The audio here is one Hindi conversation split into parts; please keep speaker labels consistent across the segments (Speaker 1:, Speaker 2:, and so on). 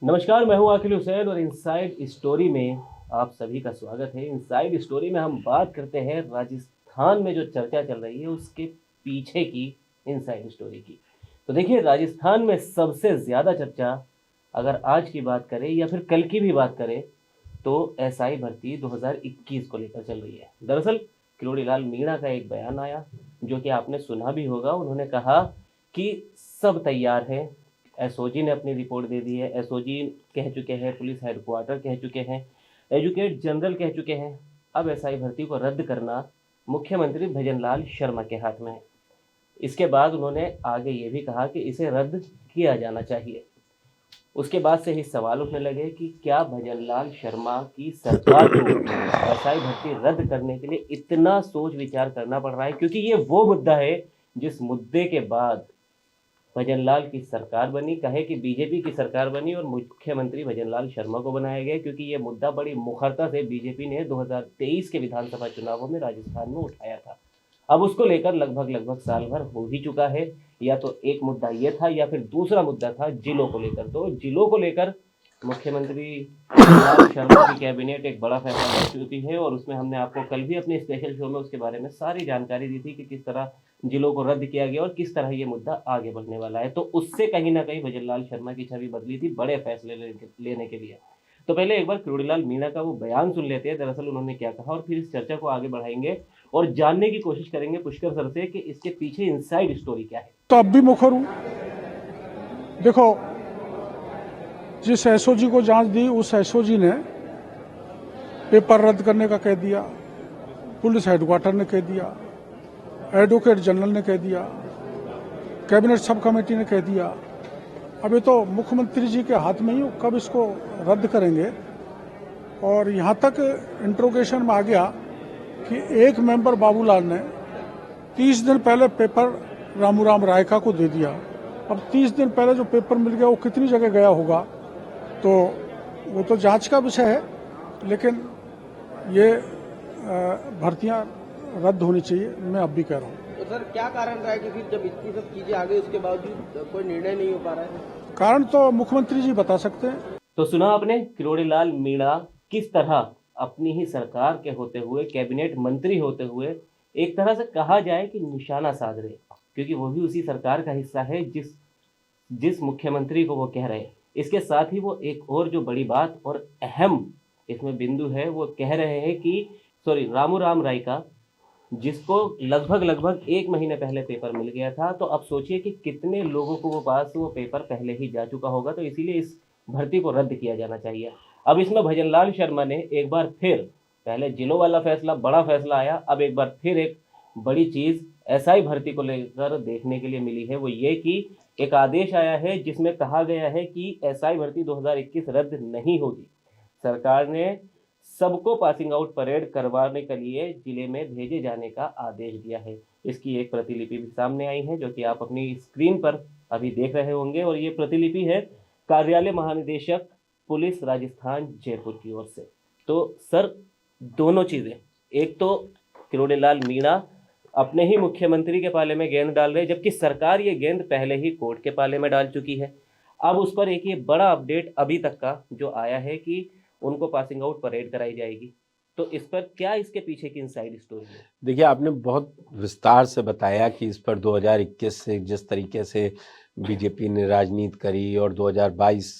Speaker 1: नमस्कार, मैं हूं आकिल हुसैन और इनसाइड स्टोरी में आप सभी का स्वागत है। इनसाइड स्टोरी में हम बात करते हैं राजस्थान में जो चर्चा चल रही है उसके पीछे की इनसाइड स्टोरी की। तो देखिए, राजस्थान में सबसे ज़्यादा चर्चा अगर आज की बात करें या फिर कल की भी बात करें तो एसआई भर्ती 2021 को लेकर चल रही है। दरअसल किरोड़ीलाल मीणा का एक बयान आया जो कि आपने सुना भी होगा। उन्होंने कहा कि सब तैयार है। एसओजी ने अपनी रिपोर्ट दे दी है, एसओजी कह चुके हैं, पुलिस हेडक्वार्टर कह चुके हैं, एजुकेट जनरल कह चुके हैं। अब एसआई भर्ती को रद्द करना मुख्यमंत्री भजनलाल शर्मा के हाथ में है। इसके बाद उन्होंने आगे ये भी कहा कि इसे रद्द किया जाना चाहिए। उसके बाद से ही सवाल उठने लगे कि क्या भजनलाल शर्मा की सरकार को एसआई भर्ती रद्द करने के लिए इतना सोच विचार करना पड़ रहा है, क्योंकि ये वो मुद्दा है जिस मुद्दे के बाद भजनलाल की सरकार बनी, कहे कि बीजेपी की सरकार बनी और मुख्यमंत्री भजनलाल शर्मा को बनाया गया, क्योंकि ये मुद्दा बड़ी मुखरता से बीजेपी ने 2023 के विधानसभा चुनावों में राजस्थान में उठाया था। अब उसको लेकर लगभग साल भर हो ही चुका है। या तो एक मुद्दा ये था या फिर दूसरा मुद्दा था जिलों को लेकर। तो जिलों को लेकर मुख्यमंत्री भजनलाल शर्मा की कैबिनेट एक बड़ा फैसला कर चुकी है और उसमें हमने आपको कल भी अपने स्पेशल शो में उसके बारे में सारी जानकारी दी थी कि किस तरह जिलों को रद्द किया गया और किस तरह ये मुद्दा आगे बढ़ने वाला है। तो उससे कहीं ना कहीं भजनलाल शर्मा की छवि बदली थी बड़े फैसले लेने के लिए। तो पहले एक बार किरोड़ीलाल मीणा का वो बयान सुन लेते हैं, दरअसल उन्होंने क्या कहा, और फिर इस चर्चा को आगे बढ़ाएंगे और जानने की कोशिश करेंगे पुष्कर सर से कि इसके पीछे इनसाइड स्टोरी क्या है।
Speaker 2: तो अब भी मुखर हूँ। देखो, जिस एसओजी को जांच दी उस एसओजी ने पेपर रद्द करने का कह दिया, पुलिस हेडक्वार्टर ने कह दिया, एडवोकेट जनरल ने कह दिया, कैबिनेट सब कमेटी ने कह दिया। अब ये तो मुख्यमंत्री जी के हाथ में ही कब इसको रद्द करेंगे। और यहाँ तक इंट्रोगेशन में आ गया कि एक मेंबर बाबूलाल ने 30 दिन पहले पेपर रामूराम रायका को दे दिया। अब 30 दिन पहले जो पेपर मिल गया वो कितनी जगह गया होगा, तो वो तो जांच का विषय है, लेकिन ये भर्तियां रद्द होनी चाहिए, मैं अब भी कह रहा हूँ।
Speaker 3: तो सर क्या कारण रहा है कि फिर जब इतनी सब चीजें आ गई उसके बावजूद कोई निर्णय नहीं हो पा रहा है?
Speaker 2: कारण तो मुख्यमंत्री जी बता सकते हैं।
Speaker 1: तो सुना आपने किरोड़ीलाल मीणा किस तरह अपनी ही सरकार के होते हुए, कैबिनेट मंत्री होते हुए, एक तरह से कहा जाए कि निशाना साध रहे, क्योंकि वो भी उसी सरकार का हिस्सा है जिस जिस मुख्यमंत्री को वो कह रहे हैं। इसके साथ ही वो एक और जो बड़ी बात और अहम इसमें बिंदु है, वो कह रहे हैं कि रामूराम रायका, जिसको लगभग 1 महीने पहले पेपर मिल गया था, तो अब सोचिए कि कितने लोगों को वो पास वो पेपर पहले ही जा चुका होगा। तो इसीलिए इस भर्ती को रद्द किया जाना चाहिए। अब इसमें भजनलाल शर्मा ने एक बार फिर, पहले जिलों वाला फैसला बड़ा फैसला आया, अब एक बार फिर एक बड़ी चीज़ एसआई भर्ती को लेकर देखने के लिए मिली है। वो ये कि एक आदेश आया है जिसमें कहा गया है कि एसआई भर्ती 2021 रद्द नहीं होगी। सरकार ने सबको पासिंग आउट परेड करवाने के लिए जिले में भेजे जाने का आदेश दिया है। इसकी एक प्रतिलिपि भी सामने आई है जो कि आप अपनी स्क्रीन पर अभी देख रहे होंगे, और ये प्रतिलिपि है कार्यालय महानिदेशक पुलिस राजस्थान जयपुर की ओर से। तो सर, दोनों चीज़ें, एक तो किरोड़ीलाल मीणा अपने ही मुख्यमंत्री के पाले में गेंद डाल रहे हैं, जबकि सरकार ये गेंद पहले ही कोर्ट के पाले में डाल चुकी है। अब उस पर एक ये बड़ा अपडेट अभी तक का जो आया है कि उनको पासिंग आउट परेड कराई जाएगी। तो इस पर क्या इसके पीछे की इनसाइड स्टोरी है?
Speaker 4: देखिए, आपने बहुत विस्तार से बताया कि इस पर 2021 से जिस तरीके से बीजेपी ने राजनीति करी और 2022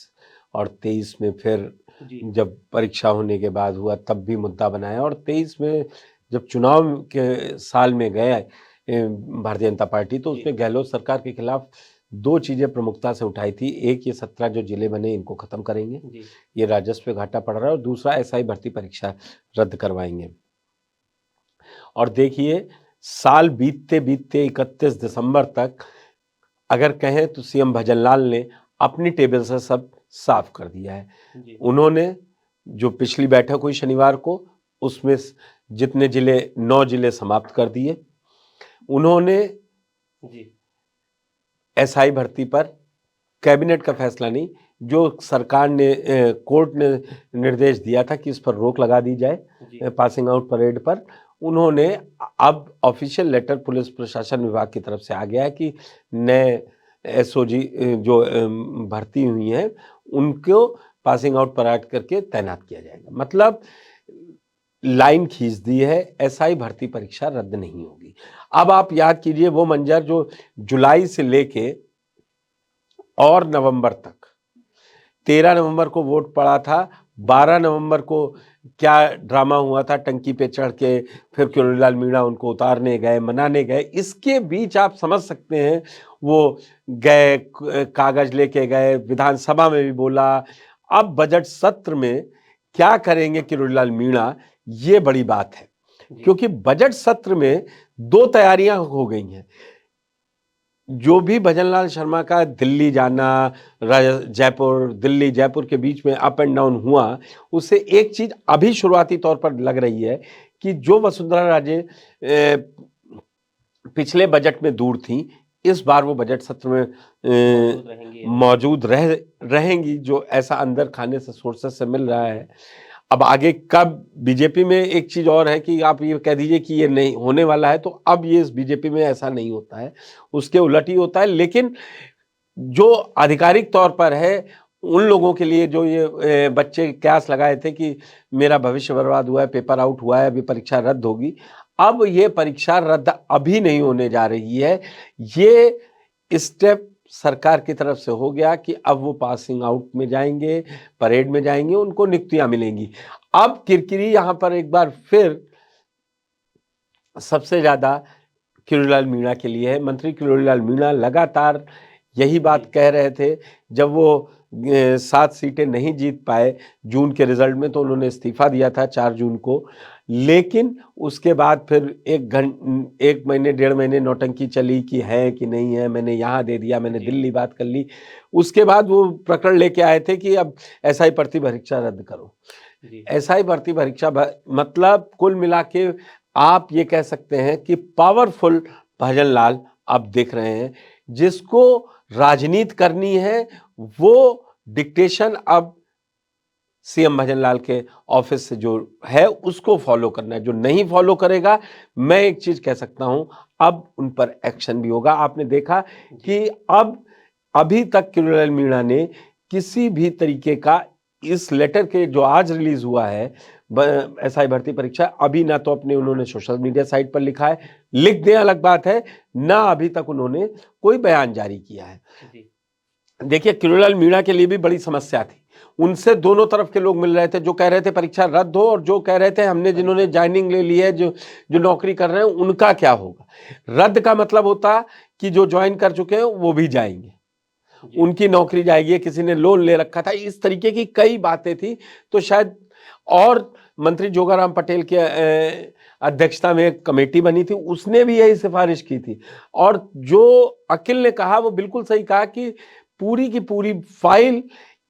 Speaker 4: और 23 में फिर जब परीक्षा होने के बाद हुआ तब भी मुद्दा बनाया, और 23 में जब चुनाव के साल में गए भारतीय जनता पार्टी, तो उसमें गहलोत सरकार के खिलाफ 2 चीज़ें प्रमुखता से उठाई थी। एक, ये 17 जो जिले बने इनको ख़त्म करेंगे, ये राजस्व पे घाटा पड़ रहा है, और दूसरा एसआई भर्ती परीक्षा रद्द करवाएंगे। और देखिए, साल बीतते बीतते 31 दिसंबर तक अगर कहें तो सीएम भजनलाल ने अपनी टेबल से सब साफ कर दिया है। उन्होंने जो पिछली बैठक हुई शनिवार को, उसमें जितने जिले 9 जिले समाप्त कर दिए। उन्होंने एसआई भर्ती पर कैबिनेट का फैसला नहीं, जो सरकार ने कोर्ट ने निर्देश दिया था कि इस पर रोक लगा दी जाए पासिंग आउट परेड पर, उन्होंने अब ऑफिशियल लेटर पुलिस प्रशासन विभाग की तरफ से आ गया है कि नए एसओजी जो भर्ती हुई हैं उनको पासिंग आउट पराट करके तैनात किया जाएगा। मतलब लाइन खींच दी है, एसआई भर्ती परीक्षा रद्द नहीं होगी। अब आप याद कीजिए वो मंजर जो जुलाई से लेके और नवंबर तक, 13 नवंबर को वोट पड़ा था, 12 नवंबर को क्या ड्रामा हुआ था, टंकी पे चढ़ के फिर किरोड़ीलाल मीणा उनको उतारने गए, मनाने गए। इसके बीच आप समझ सकते हैं वो गए, कागज लेके गए, विधानसभा में भी बोला। अब बजट सत्र में क्या करेंगे किरोड़ीलाल मीणा, ये बड़ी बात है, क्योंकि बजट सत्र में दो तैयारियां हो गई हैं। जो भी भजनलाल शर्मा का दिल्ली जाना, जयपुर, दिल्ली जयपुर के बीच में अप एंड डाउन हुआ, उससे एक चीज अभी शुरुआती तौर पर लग रही है कि जो वसुंधरा राजे पिछले बजट में दूर थी, इस बार वो बजट सत्र में मौजूद रहेंगी, जो ऐसा अंदर खाने से सोर्सेस से मिल रहा है। अब आगे कब, बीजेपी में एक चीज और है कि आप ये कह दीजिए कि ये नहीं होने वाला है, तो अब ये इस बीजेपी में ऐसा नहीं होता है, उसके उलट ही होता है। लेकिन जो आधिकारिक तौर पर है, उन लोगों के लिए जो ये बच्चे कयास लगाए थे कि मेरा भविष्य बर्बाद हुआ है, पेपर आउट हुआ है, अभी परीक्षा रद्द होगी, अब ये परीक्षा रद्द अभी नहीं होने जा रही है। ये स्टेप सरकार की तरफ से हो गया कि अब वो पासिंग आउट में जाएंगे, परेड में जाएंगे, उनको नियुक्तियां मिलेंगी। अब किरकिरी यहां पर एक बार फिर सबसे ज्यादा किरोड़ीलाल मीणा के लिए है। मंत्री किरोड़ीलाल मीणा लगातार यही बात कह रहे थे, जब वो 7 सीटें नहीं जीत पाए जून के रिजल्ट में, तो उन्होंने इस्तीफा दिया था 4 जून को। लेकिन उसके बाद फिर 1 महीने 1.5 महीने नौटंकी चली कि है कि नहीं है, मैंने यहाँ दे दिया, मैंने दिल्ली बात कर ली। उसके बाद वो प्रकरण लेके आए थे कि अब एसआई भर्ती परीक्षा रद्द करो। एसआई भर्ती परीक्षा मतलब कुल मिला के आप ये कह सकते हैं कि पावरफुल भजनलाल अब देख रहे हैं। जिसको राजनीति करनी है वो डिक्टेशन अब सीएम भजनलाल के ऑफिस से जो है उसको फॉलो करना है। जो नहीं फॉलो करेगा, मैं एक चीज कह सकता हूं, अब उन पर एक्शन भी होगा। आपने देखा कि अब अभी तक किरोड़ीलाल मीणा ने किसी भी तरीके का इस लेटर के जो आज रिलीज हुआ है एसआई भर्ती परीक्षा, अभी ना तो अपने उन्होंने सोशल मीडिया साइट पर लिखा है, लिख दें अलग बात है, ना अभी तक उन्होंने कोई बयान जारी किया है। देखिए किरोड़ीलाल मीणा के लिए भी बड़ी समस्या थी, उनसे दोनों तरफ के लोग मिल रहे थे, जो कह रहे थे परीक्षा रद्द हो और जो कह रहे थे हमने जिन्होंने ज्वाइनिंग ले ली है, जो नौकरी कर रहे हैं उनका क्या होगा। रद्द का मतलब होता कि जो ज्वाइन कर चुके हैं वो भी जाएंगे, उनकी नौकरी जाएगी, किसी ने लोन ले रखा था, इस तरीके की कई बातें थी। तो शायद, और मंत्री जोगाराम पटेल के अध्यक्षता में एक कमेटी बनी थी, उसने भी यही सिफारिश की थी। और जो अखिल ने कहा वो बिल्कुल सही कहा कि पूरी की पूरी फाइल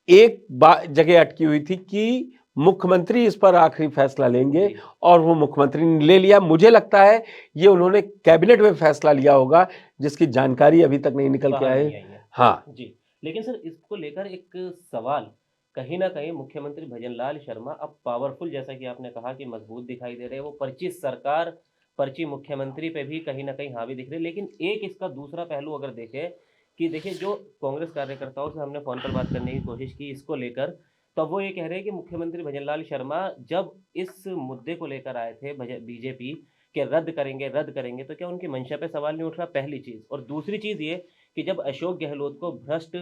Speaker 4: एक जगह अटकी हुई थी कि मुख्यमंत्री इस पर आखिरी फैसला लेंगे, और वो मुख्यमंत्री ने ले लिया। मुझे लगता है ये उन्होंने कैबिनेट में फैसला लिया होगा, जिसकी जानकारी अभी तक नहीं निकल के आए। हाँ
Speaker 1: जी, लेकिन सर इसको लेकर एक सवाल, कहीं ना कहीं मुख्यमंत्री भजनलाल शर्मा अब पावरफुल, जैसा कि आपने कहा कि मजबूत दिखाई दे रहे हैं, वो पर्ची सरकार, पर्ची मुख्यमंत्री पे भी कहीं ना कहीं हावी दिख रही है। लेकिन एक इसका दूसरा पहलू अगर देखें कि देखिए जो कांग्रेस कार्यकर्ताओं से हमने फोन पर बात करने की कोशिश की इसको लेकर, तो वो ये कह रहे हैं कि मुख्यमंत्री भजनलाल शर्मा जब इस मुद्दे को लेकर आए थे बीजेपी के रद्द करेंगे, तो क्या उनकी मंशा पे सवाल नहीं उठ रहा, पहली चीज। और दूसरी चीज ये कि जब अशोक गहलोत को भ्रष्ट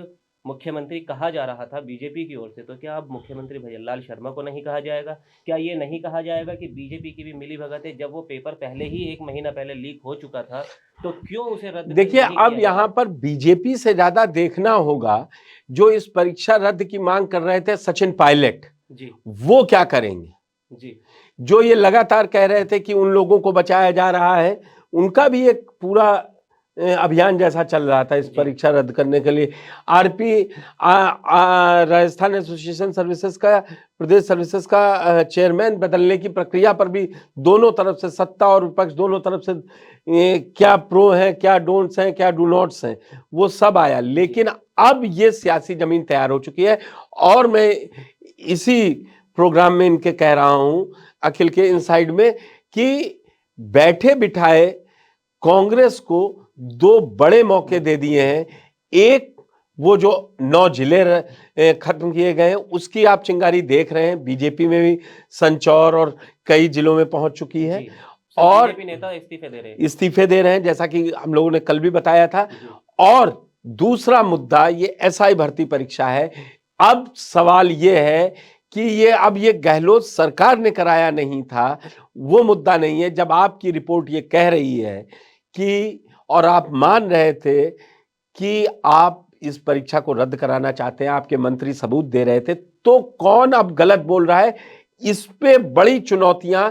Speaker 1: मुख्यमंत्री कहा जा रहा था बीजेपी की ओर से, तो क्या अब मुख्यमंत्री भजनलाल शर्मा को नहीं कहा जाएगा? क्या ये नहीं कहा जाएगा कि बीजेपी की भी मिली भगत है? जब वो पेपर पहले ही 1 महीना पहले लीक हो चुका था, तो क्यों उसे रद्द?
Speaker 4: देखिए अब यहाँ पर बीजेपी से ज्यादा देखना होगा जो इस परीक्षा रद्द की मांग कर रहे थे सचिन पायलट
Speaker 1: जी,
Speaker 4: वो क्या करेंगे
Speaker 1: जी।
Speaker 4: जो ये लगातार कह रहे थे कि उन लोगों को बचाया जा रहा है, उनका भी एक पूरा अभियान जैसा चल रहा था इस परीक्षा रद्द करने के लिए। आरपी राजस्थान एसोसिएशन सर्विसेज का, प्रदेश सर्विसेज का चेयरमैन बदलने की प्रक्रिया पर भी दोनों तरफ से, सत्ता और विपक्ष दोनों तरफ से, क्या प्रो है, क्या डोंट्स हैं, क्या डू नॉट्स हैं, वो सब आया। लेकिन अब ये सियासी जमीन तैयार हो चुकी है, और मैं इसी प्रोग्राम में इनके कह रहा हूं, अखिल के इनसाइड में, कि बैठे बिठाए कांग्रेस को 2 बड़े मौके दे दिए हैं। एक वो जो 9 जिले खत्म किए गए हैं उसकी आप चिंगारी देख रहे हैं। बीजेपी में भी संचौर और कई जिलों में पहुंच चुकी है
Speaker 1: जी, सब
Speaker 4: और
Speaker 1: बीजेपी नेता
Speaker 4: इस्तीफे दे रहे हैं, जैसा कि हम लोगों ने कल भी बताया था।
Speaker 1: जी।
Speaker 4: और दूसरा मुद्दा ये एसआई भर्ती परीक्षा है। अब सवाल ये है कि ये गहलोत सरकार ने कराया नहीं था, वो मुद्दा नहीं है। जब आपकी रिपोर्ट ये कह रही है कि, और आप मान रहे थे कि आप इस परीक्षा को रद्द कराना चाहते हैं, आपके मंत्री सबूत दे रहे थे, तो कौन अब गलत बोल रहा है? इस पे बड़ी चुनौतियां,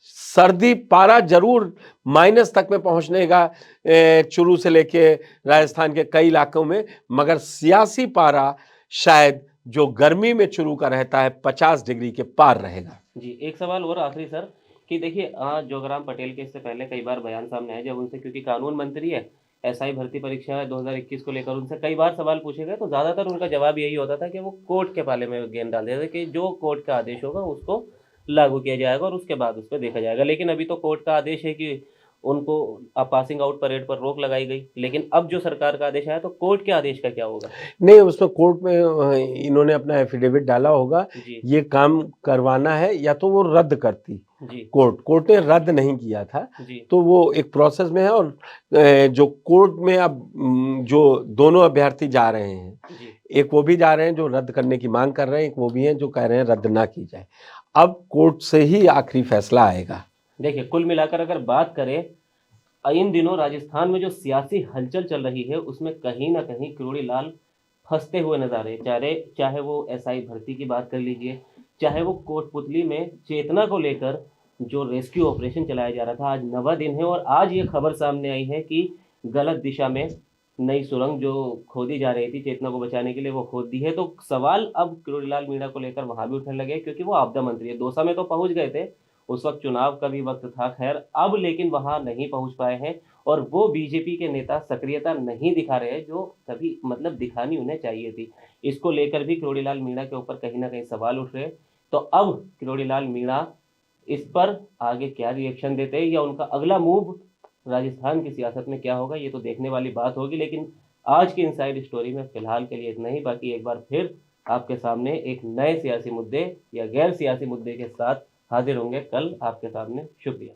Speaker 4: सर्दी पारा जरूर माइनस तक में पहुंचने का चुरू से लेके राजस्थान के कई इलाकों में, मगर सियासी पारा शायद जो गर्मी में चुरू का रहता है 50 डिग्री के पार रहेगा।
Speaker 1: जी, एक सवाल और आखिरी सर, कि देखिए जोगराम पटेल के इससे पहले कई बार बयान सामने आए जब उनसे, क्योंकि कानून मंत्री है, एसआई भर्ती परीक्षा 2021 को लेकर उनसे कई बार सवाल पूछे गए, तो ज़्यादातर उनका जवाब यही होता था कि वो कोर्ट के पाले में गेंद डाल देते थे कि जो कोर्ट का आदेश होगा उसको लागू किया जाएगा और उसके बाद उस पर देखा जाएगा। लेकिन अभी तो कोर्ट का आदेश है कि उनको पासिंग आउट परेड पर रोक लगाई गई, लेकिन अब जो सरकार का आदेश आया तो कोर्ट के आदेश का क्या होगा?
Speaker 4: नहीं, उसमें कोर्ट में इन्होंने अपना एफिडेविट डाला होगा,
Speaker 1: जी
Speaker 4: ये काम करवाना है, या तो वो रद्द करती।
Speaker 1: जी
Speaker 4: कोर्ट ने रद्द नहीं किया था,
Speaker 1: जी
Speaker 4: तो वो एक प्रोसेस में है। और जो कोर्ट में अब जो दोनों अभ्यर्थी जा रहे हैं,
Speaker 1: जी
Speaker 4: एक वो भी जा रहे हैं जो रद्द करने की मांग कर रहे हैं, एक वो भी हैं जो कह रहे हैं रद्द ना की जाए। अब कोर्ट से ही आखिरी फैसला आएगा।
Speaker 1: देखिए, कुल मिलाकर अगर बात करें, इन दिनों राजस्थान में जो सियासी हलचल चल रही है उसमें कहीं ना कहीं किरोड़ी लाल फंसते हुए नजर आ रहे हैं। चाहे वो एसआई भर्ती की बात कर लीजिए, चाहे वो कोटपुतली में चेतना को लेकर जो रेस्क्यू ऑपरेशन चलाया जा रहा था, आज 9वां दिन है और आज ये खबर सामने आई है कि गलत दिशा में नई सुरंग जो खोदी जा रही थी चेतना को बचाने के लिए, वो खोद दी है। तो सवाल अब किरोड़ी लाल मीणा को लेकर वहां भी उठने लगे, क्योंकि वो आपदा मंत्री है। दौसा में तो पहुंच गए थे, उस वक्त चुनाव का भी वक्त था, खैर अब लेकिन वहां नहीं पहुंच पाए हैं और वो बीजेपी के नेता सक्रियता नहीं दिखा रहे हैं जो कभी मतलब दिखानी उन्हें चाहिए थी। इसको लेकर भी किरोड़ी लाल मीणा के ऊपर कहीं ना कहीं सवाल उठ रहे हैं। तो अब किरोड़ी लाल मीणा इस पर आगे क्या रिएक्शन देते हैं या उनका अगला मूव राजस्थान की सियासत में क्या होगा, ये तो देखने वाली बात होगी। लेकिन आज की इनसाइड स्टोरी में फिलहाल के लिए इतना ही। बाकी एक बार फिर आपके सामने एक नए सियासी मुद्दे या गैर सियासी मुद्दे के साथ हाजिर होंगे कल आपके सामने। शुक्रिया।